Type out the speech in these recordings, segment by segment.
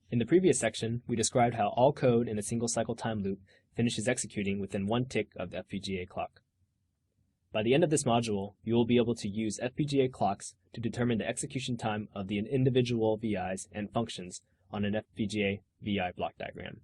In the previous section, we described how all code in a single cycle time loop finishes executing within one tick of the FPGA clock. By the end of this module, you will be able to use FPGA clocks to determine the execution time of the individual VIs and functions on an FPGA VI block diagram.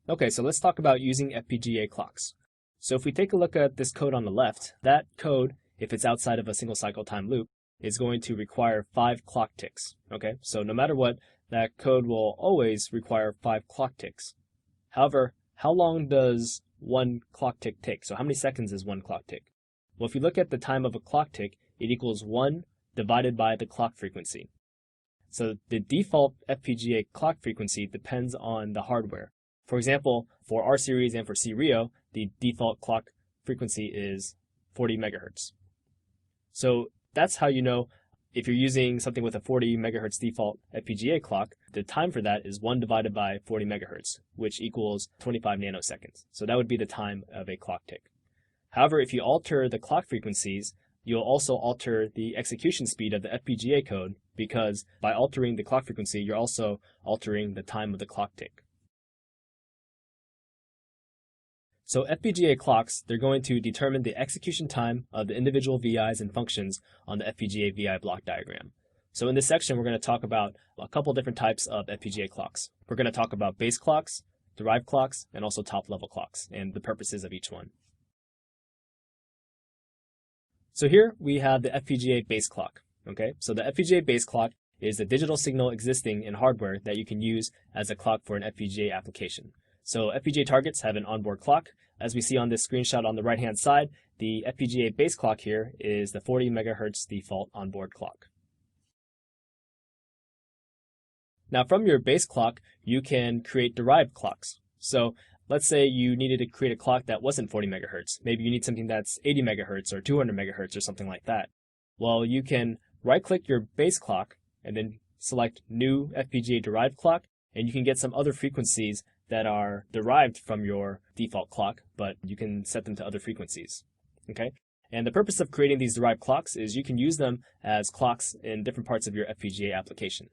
Okay, so let's talk about using FPGA clocks. So if we take a look at this code on the left, that code, if it's outside of a single cycle time loop, is going to require 5 clock ticks. Okay, so no matter what, that code will always require 5 clock ticks. However, how long does one clock tick take? So how many seconds is one clock tick? Well, if you look at the time of a clock tick, it equals 1 divided by the clock frequency. So the default FPGA clock frequency depends on the hardware. For example, for R series and for C-RIO, the default clock frequency is 40 megahertz. So that's how you know if you're using something with a 40 megahertz default FPGA clock, the time for that is 1 divided by 40 megahertz, which equals 25 nanoseconds. So that would be the time of a clock tick. However, if you alter the clock frequencies, you'll also alter the execution speed of the FPGA code, because by altering the clock frequency, you're also altering the time of the clock tick. So FPGA clocks, they're going to determine the execution time of the individual VIs and functions on the FPGA VI block diagram. So in this section, we're going to talk about a couple different types of FPGA clocks. We're going to talk about base clocks, derived clocks, and also top-level clocks, and the purposes of each one. So here we have the FPGA base clock. Okay, so the FPGA base clock is the digital signal existing in hardware that you can use as a clock for an FPGA application. So FPGA targets have an onboard clock. As we see on this screenshot on the right-hand side, the FPGA base clock here is the 40 megahertz default onboard clock. Now from your base clock, you can create derived clocks. So let's say you needed to create a clock that wasn't 40 megahertz. Maybe you need something that's 80 megahertz or 200 megahertz or something like that. Well, you can right-click your base clock and then select New FPGA Derived Clock, and you can get some other frequencies that are derived from your default clock, but you can set them to other frequencies. Okay? And the purpose of creating these derived clocks is you can use them as clocks in different parts of your FPGA application.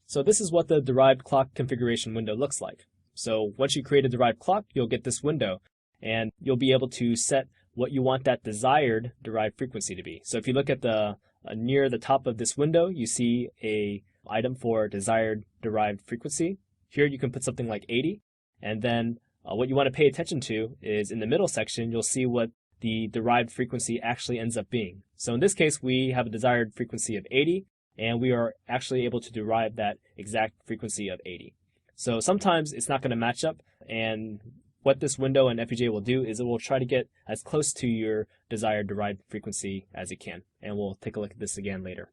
So this is what the derived clock configuration window looks like. So once you create a derived clock, you'll get this window, and you'll be able to set what you want that desired derived frequency to be. So if you look at the near the top of this window, you see a item for desired derived frequency. Here you can put something like 80, and then what you want to pay attention to is in the middle section, you'll see what the derived frequency actually ends up being. So in this case, we have a desired frequency of 80, and we are actually able to derive that exact frequency of 80. So sometimes it's not going to match up, and what this window and FPGA will do is it will try to get as close to your desired derived frequency as it can, and we'll take a look at this again later.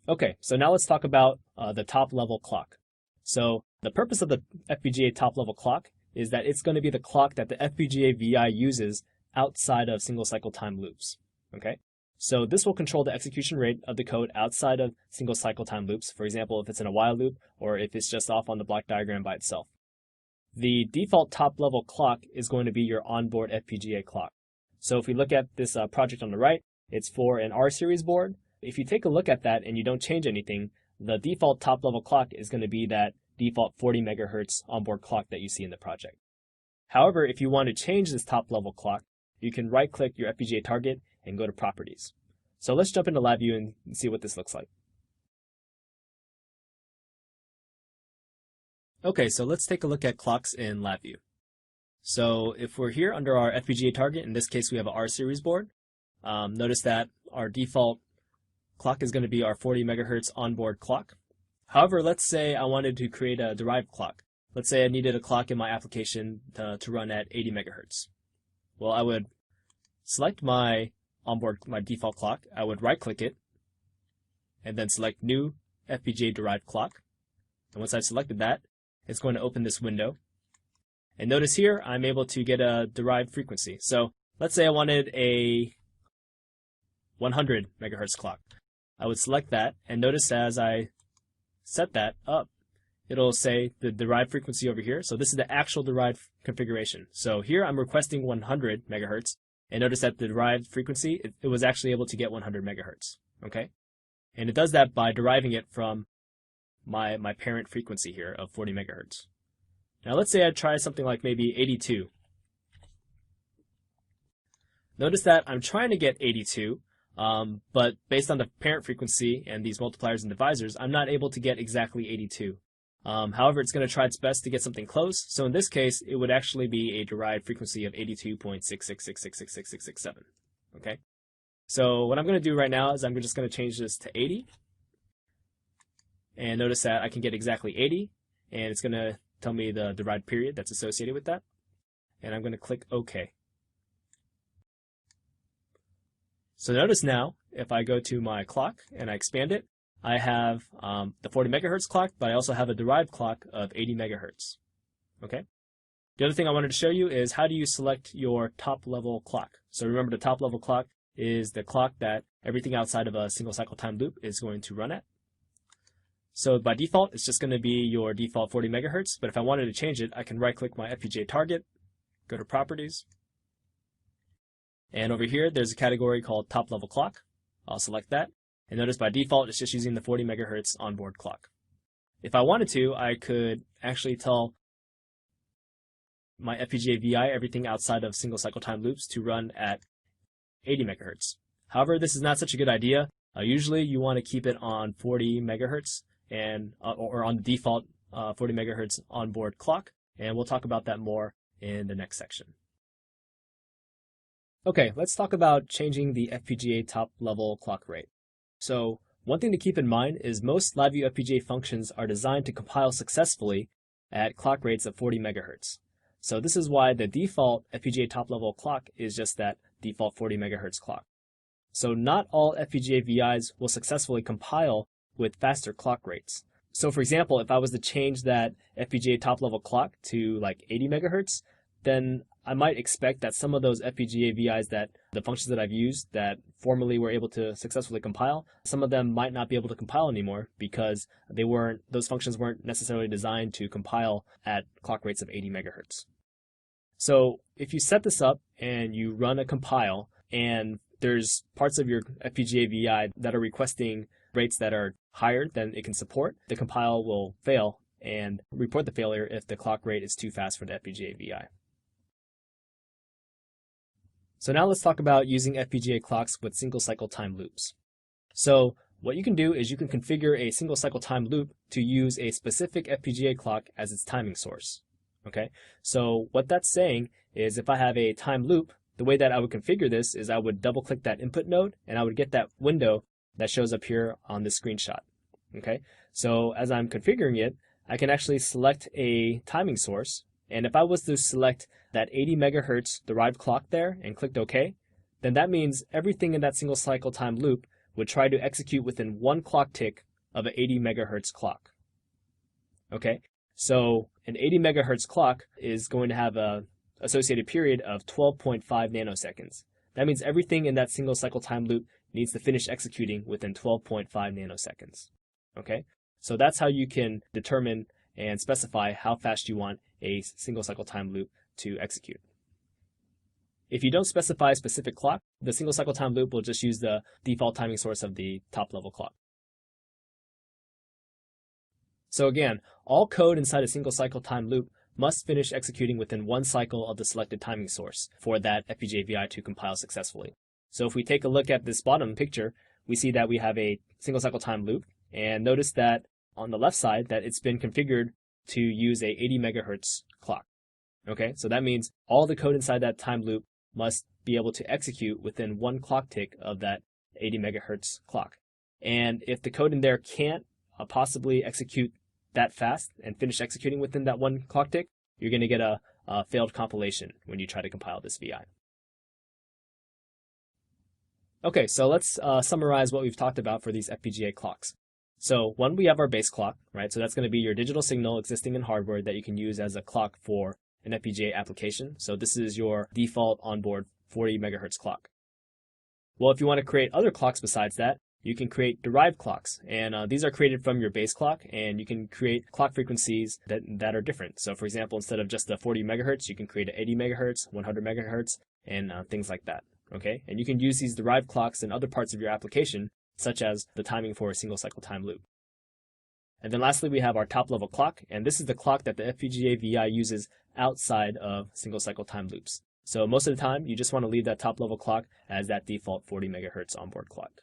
Okay, so now let's talk about the top-level clock. So the purpose of the FPGA top-level clock is that it's going to be the clock that the FPGA VI uses outside of single-cycle time loops. Okay, so this will control the execution rate of the code outside of single-cycle time loops. For example, if it's in a while loop or if it's just off on the block diagram by itself. The default top-level clock is going to be your onboard FPGA clock. So if we look at this project on the right, it's for an R series board. If you take a look at that and you don't change anything, the default top-level clock is going to be that default 40 megahertz onboard clock that you see in the project. However, if you want to change this top-level clock, you can right-click your FPGA target and go to Properties. So let's jump into LabVIEW and see what this looks like. Okay, so let's take a look at clocks in LabVIEW. So if we're here under our FPGA target, in this case we have an R series board, notice that our default clock is going to be our 40 megahertz onboard clock. However, let's say I wanted to create a derived clock. Let's say I needed a clock in my application to run at 80 megahertz. Well, I would select my default clock. I would right-click it, and then select New FPGA Derived Clock. And once I've selected that, it's going to open this window. And notice here, I'm able to get a derived frequency. So let's say I wanted a 100 megahertz clock. I would select that, and notice as I set that up, it'll say the derived frequency over here. So this is the actual derived configuration. So here I'm requesting 100 megahertz, And notice that the derived frequency, it was actually able to get 100 megahertz, okay? And it does that by deriving it from my parent frequency here of 40 megahertz. Now let's say I try something like maybe 82. Notice that I'm trying to get 82, but based on the parent frequency and these multipliers and divisors, I'm not able to get exactly 82. However, it's going to try its best to get something close. So in this case, it would actually be a derived frequency of 82.666666667. Okay. So what I'm going to do right now is I'm just going to change this to 80. And notice that I can get exactly 80. And it's going to tell me the derived period that's associated with that. And I'm going to click OK. So notice now, if I go to my clock and I expand it, I have the 40 megahertz clock, but I also have a derived clock of 80 megahertz. Okay. The other thing I wanted to show you is how do you select your top level clock. So remember, the top level clock is the clock that everything outside of a single cycle time loop is going to run at. So by default, it's just going to be your default 40 megahertz. But if I wanted to change it, I can right click my FPGA target, go to properties. And over here, there's a category called top level clock. I'll select that. And notice by default, it's just using the 40 megahertz onboard clock. If I wanted to, I could actually tell my FPGA VI everything outside of single cycle time loops to run at 80 megahertz. However, this is not such a good idea. Usually you want to keep it on 40 megahertz and or on the default 40 megahertz onboard clock. And we'll talk about that more in the next section. Okay, let's talk about changing the FPGA top level clock rate. So one thing to keep in mind is most LabVIEW FPGA functions are designed to compile successfully at clock rates of 40 megahertz. So this is why the default FPGA top level clock is just that default 40 megahertz clock. So not all FPGA VIs will successfully compile with faster clock rates. So for example, if I was to change that FPGA top level clock to like 80 megahertz, then I might expect that some of those FPGA VIs that the functions that I've used that formerly were able to successfully compile, some of them might not be able to compile anymore because those functions weren't necessarily designed to compile at clock rates of 80 megahertz. So if you set this up and you run a compile and there's parts of your FPGA VI that are requesting rates that are higher than it can support, the compile will fail and report the failure if the clock rate is too fast for the FPGA VI. So now let's talk about using FPGA clocks with single cycle time loops. So what you can do is you can configure a single cycle time loop to use a specific FPGA clock as its timing source. Okay, so what that's saying is if I have a time loop, the way that I would configure this is I would double click that input node and I would get that window that shows up here on this screenshot. Okay, so as I'm configuring it, I can actually select a timing source. And if I was to select that 80 megahertz derived clock there and clicked OK, then that means everything in that single cycle time loop would try to execute within one clock tick of an 80 megahertz clock. Okay, so an 80 megahertz clock is going to have a associated period of 12.5 nanoseconds. That means everything in that single cycle time loop needs to finish executing within 12.5 nanoseconds. Okay, so that's how you can determine and specify how fast you want a single cycle time loop to execute. If you don't specify a specific clock, the single cycle time loop will just use the default timing source of the top level clock. So again, all code inside a single cycle time loop must finish executing within one cycle of the selected timing source for that FPGA VI to compile successfully. So if we take a look at this bottom picture, we see that we have a single cycle time loop, and notice that on the left side that it's been configured to use a 80 megahertz clock. Okay, so that means all the code inside that time loop must be able to execute within one clock tick of that 80 megahertz clock. And if the code in there can't possibly execute that fast and finish executing within that one clock tick, you're going to get a failed compilation when you try to compile this VI. Okay, so let's summarize what we've talked about for these FPGA clocks. So one, we have our base clock, right? So that's going to be your digital signal existing in hardware that you can use as a clock for an FPGA application. So this is your default onboard 40 megahertz clock. Well, if you want to create other clocks besides that, you can create derived clocks. And these are created from your base clock, and you can create clock frequencies that are different. So for example, instead of just the 40 megahertz, you can create an 80 megahertz, 100 megahertz, and things like that. Okay, and you can use these derived clocks in other parts of your application, such as the timing for a single cycle time loop. And then lastly, we have our top level clock, and this is the clock that the FPGA VI uses outside of single cycle time loops. So most of the time, you just want to leave that top level clock as that default 40 megahertz onboard clock.